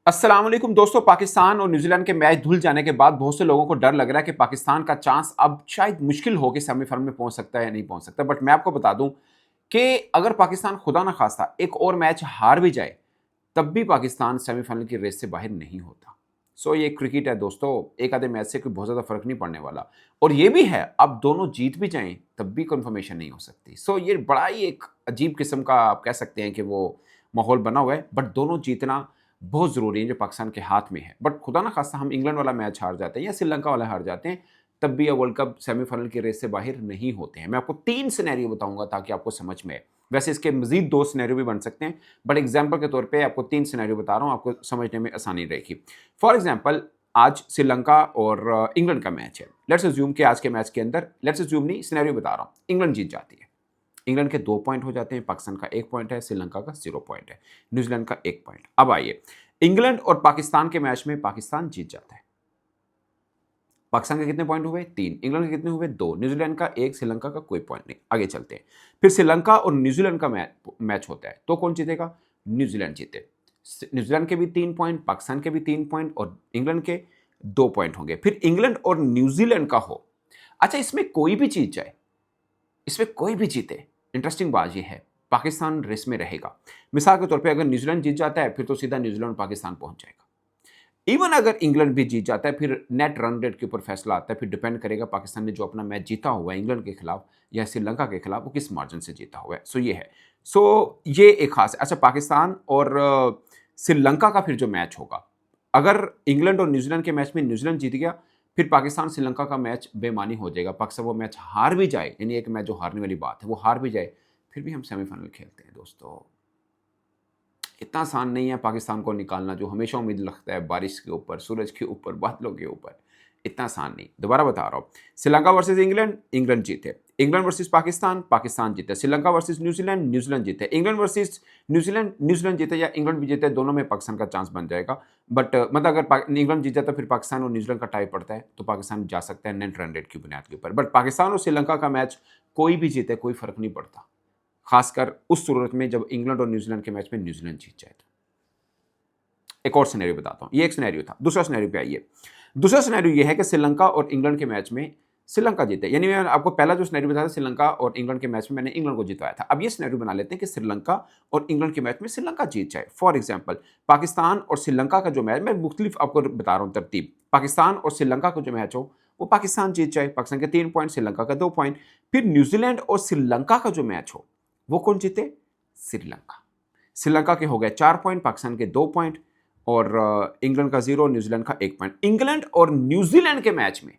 अस्सलाम वालेकुम दोस्तों। पाकिस्तान और न्यूजीलैंड के मैच धुल जाने के बाद बहुत से लोगों को डर लग रहा है कि पाकिस्तान का चांस अब शायद मुश्किल हो कि सेमीफाइनल में पहुंच सकता है या नहीं पहुंच सकता। बट मैं आपको बता दूं कि अगर पाकिस्तान खुदा ना खास्ता एक और मैच हार भी जाए तब भी पाकिस्तान सेमीफाइनल की रेस से बाहर नहीं होता। सो ये क्रिकेट है दोस्तों, एक आधे मैच से कोई बहुत ज़्यादा फर्क नहीं पड़ने वाला। और ये भी है, अब दोनों जीत भी जाएं तब भी कंफर्मेशन नहीं हो सकती। सो ये बड़ा ही एक अजीब किस्म का आप कह सकते हैं कि वो माहौल बना हुआ है। बट दोनों जीतना बहुत ज़रूरी है जो पाकिस्तान के हाथ में है। बट खुदा ना खास्ता हम इंग्लैंड वाला मैच हार जाते हैं या श्रीलंका वाला हार जाते हैं, तब भी ये वर्ल्ड कप सेमीफाइनल की रेस से बाहर नहीं होते हैं। मैं आपको 3 सिनेरियो बताऊंगा ताकि आपको समझ में आए। वैसे इसके मजीद 2 सिनेरियो भी बन सकते हैं, बट एग्जाम्पल के तौर पे आपको 3 सिनेरियो बता रहा हूं, आपको समझने में आसानी रहेगी। फॉर एग्जाम्पल, आज श्रीलंका और इंग्लैंड का मैच है। लेट्स अज्यूम कि आज के मैच के अंदर, लेट्स अज्यूम नहीं, सिनेरियो बता रहा हूं, इंग्लैंड जीत जाती है। इंग्लैंड के 2 पॉइंट हो जाते हैं, पाकिस्तान का 1 पॉइंट है, श्रीलंका का 0 पॉइंट है, न्यूजीलैंड का 1 पॉइंट। अब आइए, इंग्लैंड और पाकिस्तान के मैच में पाकिस्तान जीत जाता है। पाकिस्तान के कितने पॉइंट हुए? 3। इंग्लैंड के कितने हुए? 2। न्यूजीलैंड का 1, श्रीलंका का कोई पॉइंट नहीं। आगे चलते हैं। फिर श्रीलंका और न्यूजीलैंड का मैच होता है, तो कौन जीतेगा? न्यूजीलैंड जीते। न्यूजीलैंड के भी 3 पॉइंट, पाकिस्तान के भी 3 पॉइंट और इंग्लैंड के 2 पॉइंट होंगे। फिर इंग्लैंड और न्यूजीलैंड का हो, अच्छा इसमें कोई भी जीत जाए, इसमें कोई भी जीते, इंटरेस्टिंग बात यह है, पाकिस्तान रेस में रहेगा। मिसाल के तौर पे अगर न्यूजीलैंड जीत जाता है फिर तो सीधा न्यूजीलैंड और पाकिस्तान पहुंच जाएगा। इवन अगर इंग्लैंड भी जीत जाता है, फिर नेट रन रेट के ऊपर फैसला आता है। फिर डिपेंड करेगा पाकिस्तान ने जो अपना मैच जीता हुआ है इंग्लैंड के खिलाफ या श्रीलंका के खिलाफ, वो किस मार्जिन से जीता हुआ है। सो ये है। सो ये एक खास है। अच्छा, पाकिस्तान और श्रीलंका का फिर जो मैच होगा, अगर इंग्लैंड और न्यूजीलैंड के मैच में न्यूजीलैंड जीत गया, फिर पाकिस्तान श्रीलंका का मैच बेमानी हो जाएगा। पाकिस्तान वो मैच हार भी जाए, यानी एक मैच जो हारने वाली बात है वो हार भी जाए, फिर भी हम सेमीफाइनल खेलते हैं दोस्तों। इतना आसान नहीं है पाकिस्तान को निकालना, जो हमेशा उम्मीद लगता है बारिश के ऊपर, सूरज के ऊपर, बादलों के ऊपर। इतना आसान नहीं। दोबारा बता रहा हूँ, श्रीलंका वर्सेस इंग्लैंड, इंग्लैंड जीते। इंग्लैंड वर्सेस पाकिस्तान, पाकिस्तान जीते। श्रीलंका वर्सेस न्यूजीलैंड, न्यूजीलैंड जीते। इंग्लैंड वर्सेस न्यूजीलैंड, न्यूजीलैंड जीते या इंग्लैंड भी जीते, दोनों में पाकिस्तान का चांस बन जाएगा। बट मतलब अगर इंग्लैंड जीत जाता फिर पाकिस्तान और न्यूजीलैंड का टाई पड़ता है, तो पाकिस्तान जा सकता है नेट रन रेट की बुनियाद के ऊपर। बट पाकिस्तान और श्रीलंका का मैच कोई भी जीते, कोई फर्क नहीं पड़ता, खासकर उस सूरत में जब इंग्लैंड और न्यूजीलैंड के मैच में न्यूजीलैंड जीत जाए। एक और सिनेरियो बताता हूं, ये एक सिनेरियो था। दूसरा सिनेरियो पे आइए। दूसरा सिनेरियो ये है कि श्रीलंका और इंग्लैंड के मैच में श्रीलंका जीते। यानी मैं आपको पहला जो सिनेरियो बताया था, श्रीलंका और इंग्लैंड के मैच में मैंने इंग्लैंड को जितवाया था। अब ये सिनेरियो बना लेते हैं कि श्रीलंका और इंग्लैंड के मैच में श्रीलंका जीत जाए। फॉर एग्जाम्पल, पाकिस्तान और श्रीलंका का जो मैच, मैं मुख्तलिफ आपको बता रहा हूँ तरतीब, पाकिस्तान और श्रीलंका का जो मैच हो वो पाकिस्तान जीत जाए, पाकिस्तान के 3 पॉइंट, श्रीलंका का 2 पॉइंट। फिर न्यूजीलैंड और श्रीलंका का जो मैच हो वो कौन जीते? श्रीलंका। श्रीलंका के हो गए 4 पॉइंट, पाकिस्तान के 2 पॉइंट और इंग्लैंड का 0, न्यूजीलैंड का 1 पॉइंट। इंग्लैंड और न्यूजीलैंड के मैच में,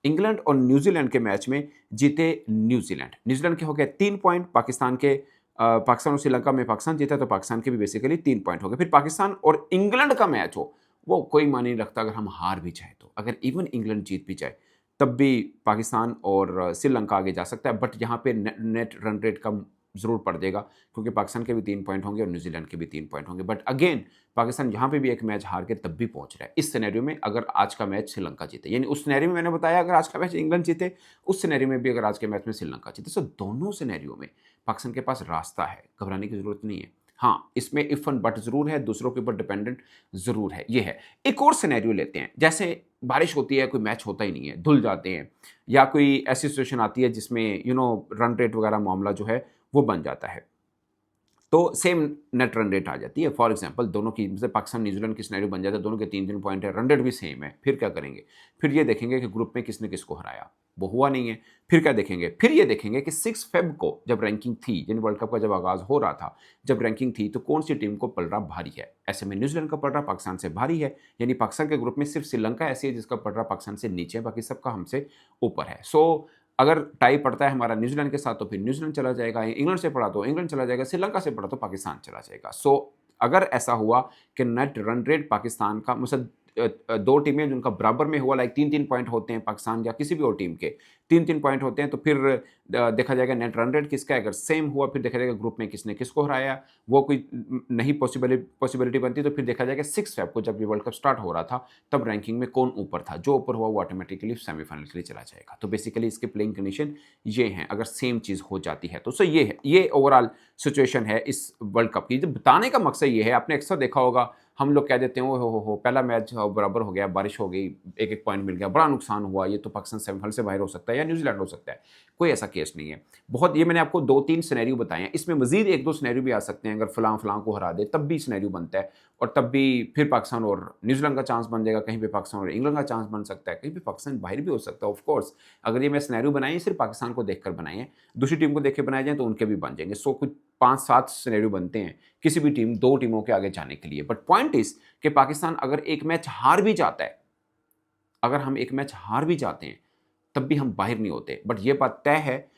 इंग्लैंड और न्यूजीलैंड के मैच में जीते न्यूजीलैंड। न्यूजीलैंड के हो गए 3 पॉइंट, पाकिस्तान के पाकिस्तान और श्रीलंका में पाकिस्तान जीता तो पाकिस्तान के भी बेसिकली 3 पॉइंट हो गए। फिर पाकिस्तान और इंग्लैंड का मैच हो, वो कोई मानी नहीं रखता अगर हम हार भी जाए तो। अगर इवन इंग्लैंड जीत भी जाए तब भी पाकिस्तान और श्रीलंका आगे जा सकता है। बट यहाँ पे नेट रन रेट कम जरूर पड़ जाएगा, क्योंकि पाकिस्तान के भी 3 पॉइंट होंगे और न्यूजीलैंड के भी 3 पॉइंट होंगे। बट अगेन पाकिस्तान यहाँ पे भी एक मैच हार के तब भी पहुंच रहा है इस सिनेरियो में, अगर आज का मैच श्रीलंका जीते। यानी उस सिनेरियो में मैंने बताया अगर आज का मैच इंग्लैंड जीते, उस सिनेरियो में भी अगर आज के मैच में श्रीलंका जीते। सो दोनों सिनेरियो में पाकिस्तान के पास रास्ता है, घबराने की जरूरत नहीं है। हाँ, इसमें इफ एंड बट जरूर है, दूसरों के ऊपर डिपेंडेंट जरूर है। ये है। एक और सिनेरियो लेते हैं, जैसे बारिश होती है, कोई मैच होता ही नहीं है, धुल जाते हैं, या कोई ऐसी सिचुएशन आती है जिसमें रन रेट वगैरह मामला जो है वो बन जाता है, तो सेम नेट रन रेट आ जाती है। फॉर एग्जांपल, दोनों की, जैसे पाकिस्तान न्यूजीलैंड की सिनेरियो बन जाता है, दोनों के 3-3 पॉइंट है, रन रेट भी सेम है। फिर क्या करेंगे? फिर ये देखेंगे कि ग्रुप में किसने किसको हराया, वो हुआ नहीं है। फिर क्या देखेंगे? फिर ये देखेंगे कि 6 फेब को जब रैंकिंग थी, यानी वर्ल्ड कप का जब आगाज हो रहा था, जब रैंकिंग थी, तो कौन सी टीम को पलड़ा भारी है। ऐसे में न्यूजीलैंड का पलड़ा पाकिस्तान से भारी है, यानी पाकिस्तान के ग्रुप में सिर्फ श्रीलंका ऐसी है जिसका पलड़ा पाकिस्तान से नीचे है, बाकी सबका हमसे ऊपर है। सो अगर टाई पड़ता है हमारा न्यूजीलैंड के साथ तो फिर न्यूजीलैंड चला जाएगा, इंग्लैंड से पड़ा तो इंग्लैंड चला जाएगा, श्रीलंका से पड़ा तो पाकिस्तान चला जाएगा। सो अगर ऐसा हुआ कि नेट रन रेट पाकिस्तान का, मतलब 2 टीमें जिनका बराबर में हुआ, लाइक 3-3 पॉइंट होते हैं पाकिस्तान या किसी भी और टीम के 3-3 पॉइंट होते हैं, तो फिर देखा जाएगा नेट रन रेट किसका है। अगर सेम हुआ फिर देखा जाएगा ग्रुप में किसने किसको हराया, वो कोई नहीं पॉसिबिलिटी बनती, तो फिर देखा जाएगा 6 फेब को जब ये वर्ल्ड कप स्टार्ट हो रहा था तब रैंकिंग में कौन ऊपर था, जो ऊपर हुआ वो ऑटोमेटिकली सेमीफाइनल के लिए चला जाएगा। तो बेसिकली इसके प्लेइंग कंडीशन ये हैं अगर सेम चीज़ हो जाती है तो। सो ये है, ये ओवरऑल सिचुएशन है इस वर्ल्ड कप की। जब बताने का मकसद ये है, आपने अक्सर देखा होगा हम लोग कह देते हैं ओ हो पहला मैच बराबर हो गया, बारिश हो गई, एक एक पॉइंट मिल गया, बड़ा नुकसान हुआ, ये तो पाकिस्तान सेमीफाइनल से बाहर हो सकता है या न्यूजीलैंड हो सकता है। कोई ऐसा केस नहीं है। बहुत ये मैंने आपको 2-3 सिनेरियो बताए हैं, इसमें मजीद 1-2 सिनेरियो भी आ सकते हैं। अगर फलां फलां को हरा दे तब भी सिनेरियो बनता है, और तब भी फिर पाकिस्तान और न्यूजीलैंड का चांस बन जाएगा, कहीं पे पाकिस्तान और इंग्लैंड का चांस बन सकता है, कहीं पे पाकिस्तान बाहर भी हो सकता है। ऑफ कोर्स अगर ये मैं सिनेरियो बनाए सिर्फ पाकिस्तान को देखकर बनाए हैं, दूसरी टीम को देख के बनाए जाएँ तो उनके भी बन जाएंगे। सो कुछ 5-7 सिनेरियो बनते हैं किसी भी टीम, 2 टीमों के आगे जाने के लिए। बट पॉइंट इज कि पाकिस्तान अगर एक मैच हार भी जाता है, अगर हम एक मैच हार भी जाते हैं तब भी हम बाहर नहीं होते। बट ये बात तय है,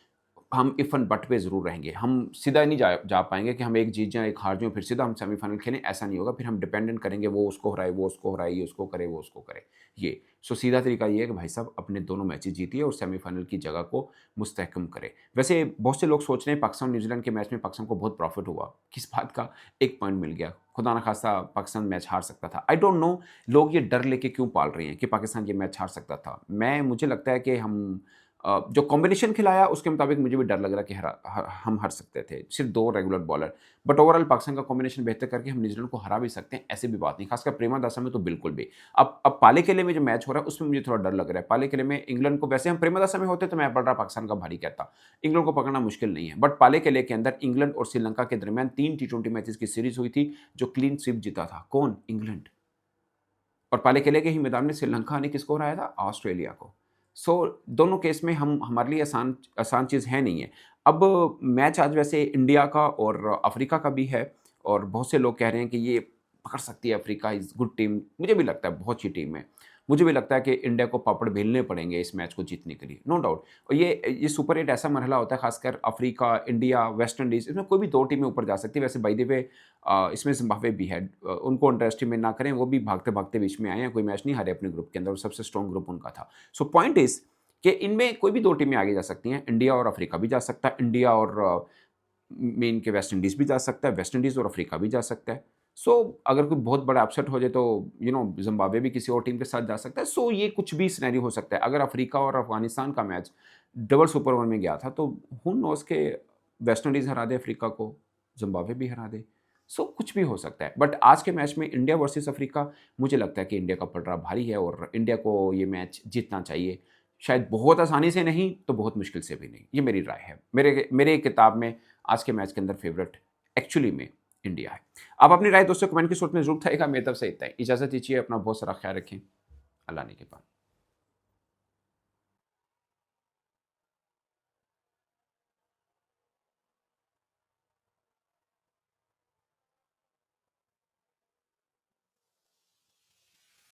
हम इफ एंड बट पे ज़रूर रहेंगे। हम सीधा नहीं जा पाएँगे कि हम एक जीत जाएँ, एक हार जाएँ, फिर सीधा हम सेमीफ़ाइनल खेलें, ऐसा नहीं होगा। फिर हम डिपेंडेंट करेंगे, वो उसको हराए, वो उसको हराए, ये उसको करे, वो उसको करे, ये। सो सीधा तरीका ये है कि भाई साहब अपने दोनों मैचेज़ जीतिए और सेमीफ़ाइनल की जगह को मुस्तहकम करें। वैसे बहुत से लोग सोच रहे हैं पाकिस्तान और न्यूज़ीलैंड के मैच में पाकिस्तान को बहुत प्रॉफ़िट हुआ। किस बात का? 1 पॉइंट मिल गया। खुदा ना ख़ास्ता पाकिस्तान मैच हार सकता था। आई डोंट नो लोग ये डर लेके क्यों पाल रहे हैं कि पाकिस्तान ये मैच हार सकता था। मुझे लगता है कि जो कॉम्बिनेशन खिलाया उसके मुताबिक मुझे भी डर लग रहा कि हम हार सकते थे, सिर्फ 2 regular bowler. But overall Pakistan का कॉम्बिनेशन बेहतर करके हम न्यूजीलैंड को हरा भी सकते हैं, ऐसी भी बात नहीं, खासकर प्रेमदासा में तो बिल्कुल भी। अब पाले किले में जो मैच हो रहा है उसमें मुझे थोड़ा डर लग रहा है। पाले किले में इंग्लैंड को, वैसे हम प्रेमदासा में होते तो मैं बड़ा पाकिस्तान का भारी कहता, इंग्लैंड को पकड़ना मुश्किल नहीं है। बट पाले किले के अंदर इंग्लैंड और श्रीलंका के दरमियान 3 टी20 मैचेस की सीरीज हुई थी, जो क्लीन स्वीप जीता था। कौन? इंग्लैंड। और पाले किले के ही मैदान में श्रीलंका ने किसको हराया था? ऑस्ट्रेलिया को। दोनों केस में हम हमारे लिए आसान आसान चीज़ है नहीं है। अब मैच आज वैसे इंडिया का और अफ्रीका का भी है, और बहुत से लोग कह रहे हैं कि ये पकड़ सकती है, अफ्रीका इज़ गुड टीम। मुझे भी लगता है बहुत अच्छी टीम है। मुझे भी लगता है कि इंडिया को पापड़ बेलने पड़ेंगे इस मैच को जीतने के लिए, नो डाउट। और ये सुपर 8 ऐसा मरहला होता है, खासकर अफ्रीका, इंडिया, वेस्ट इंडीज़, इसमें कोई भी 2 टीमें ऊपर जा सकती है। वैसे बाय द वे इसमें ज़िम्बाब्वे भी है, उनको अंडर एस्टिमेट ना करें, वो भी भागते-भागते बीच में आए हैं, कोई मैच नहीं हारे अपने ग्रुप के अंदर, और सबसे स्ट्रॉन्ग ग्रुप उनका था। सो पॉइंट इज़ कि इनमें कोई भी 2 टीमें आगे जा सकती हैं, इंडिया और अफ्रीका भी जा सकता है, इंडिया और मेन के वेस्ट इंडीज़ भी जा सकता है, वेस्ट इंडीज़ और अफ्रीका भी जा सकता है। अगर कोई बहुत बड़ा अपसेट हो जाए तो ज़िम्बाब्वे भी किसी और टीम के साथ जा सकता है। ये कुछ भी सिनेरियो हो सकता है। अगर अफ्रीका और अफ़गानिस्तान का मैच डबल सुपर ओवर में गया था तो हू नोज़ के वेस्ट इंडीज़ हरा दे अफ्रीका को, ज़िम्बाब्वे भी हरा दे। कुछ भी हो सकता है। बट आज के मैच में इंडिया वर्सेस अफ्रीका, मुझे लगता है कि इंडिया का पलड़ा भारी है और इंडिया को ये मैच जीतना चाहिए। शायद बहुत आसानी से नहीं, तो बहुत मुश्किल से भी नहीं। ये मेरी राय है। मेरे मेरे किताब में आज के मैच के अंदर फेवरेट एक्चुअली में इंडिया है। आप अपनी राय दोस्तों कमेंट की सूरत में ज़रूर बताइएगा। मेरी तरफ से इतना ही। इजाज़त दीजिए, अपना बहुत सारा ख्याल रखें। अल्लाह ने के बाद।